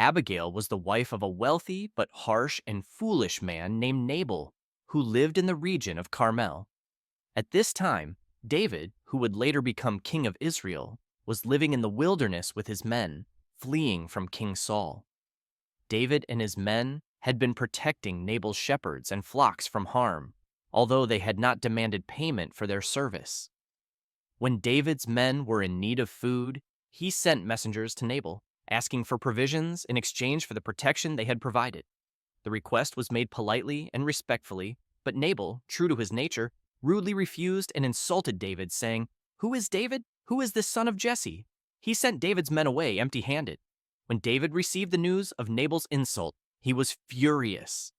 Abigail was the wife of a wealthy but harsh and foolish man named Nabal, who lived in the region of Carmel. At this time, David, who would later become king of Israel, was living in the wilderness with his men, fleeing from King Saul. David and his men had been protecting Nabal's shepherds and flocks from harm, although they had not demanded payment for their service. When David's men were in need of food, he sent messengers to Nabal, asking for provisions in exchange for the protection they had provided. The request was made politely and respectfully, but Nabal, true to his nature, rudely refused and insulted David, saying, "Who is David? Who is this son of Jesse?" He sent David's men away empty-handed. When David received the news of Nabal's insult, he was furious.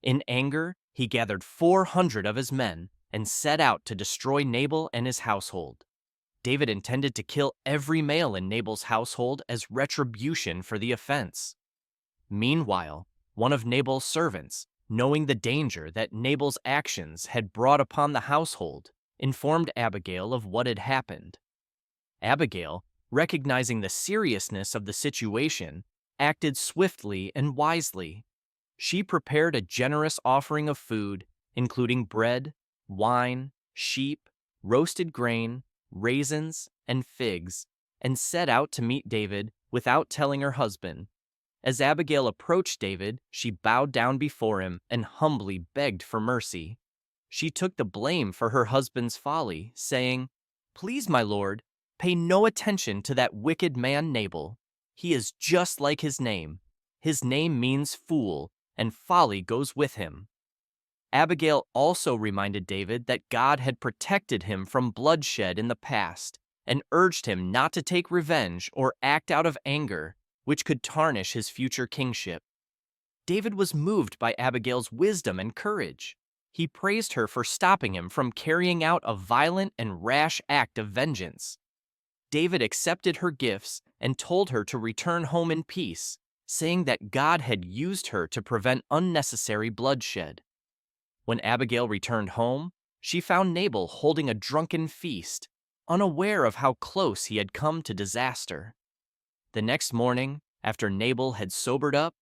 In anger, he gathered 400 of his men and set out to destroy Nabal and his household. David intended to kill every male in Nabal's household as retribution for the offense. Meanwhile, one of Nabal's servants, knowing the danger that Nabal's actions had brought upon the household, informed Abigail of what had happened. Abigail, recognizing the seriousness of the situation, acted swiftly and wisely. She prepared a generous offering of food, including bread, wine, sheep, roasted grain, raisins, and figs, and set out to meet David without telling her husband. As Abigail approached David, she bowed down before him and humbly begged for mercy. She took the blame for her husband's folly, saying, "Please, my lord, pay no attention to that wicked man Nabal. He is just like his name. His name means fool, and folly goes with him." Abigail also reminded David that God had protected him from bloodshed in the past and urged him not to take revenge or act out of anger, which could tarnish his future kingship. David was moved by Abigail's wisdom and courage. He praised her for stopping him from carrying out a violent and rash act of vengeance. David accepted her gifts and told her to return home in peace, saying that God had used her to prevent unnecessary bloodshed. When Abigail returned home, she found Nabal holding a drunken feast, unaware of how close he had come to disaster. The next morning, after Nabal had sobered up,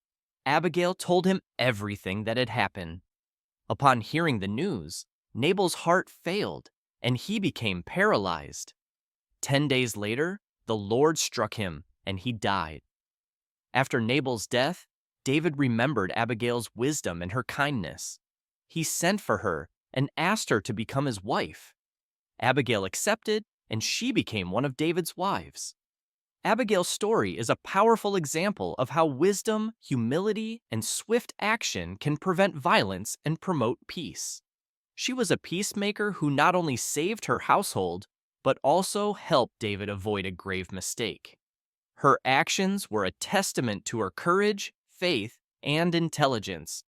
Abigail told him everything that had happened. Upon hearing the news, Nabal's heart failed, and he became paralyzed. 10 days later, the Lord struck him, and he died. After Nabal's death, David remembered Abigail's wisdom and her kindness. He sent for her and asked her to become his wife. Abigail accepted, and she became one of David's wives. Abigail's story is a powerful example of how wisdom, humility, and swift action can prevent violence and promote peace. She was a peacemaker who not only saved her household, but also helped David avoid a grave mistake. Her actions were a testament to her courage, faith, and intelligence,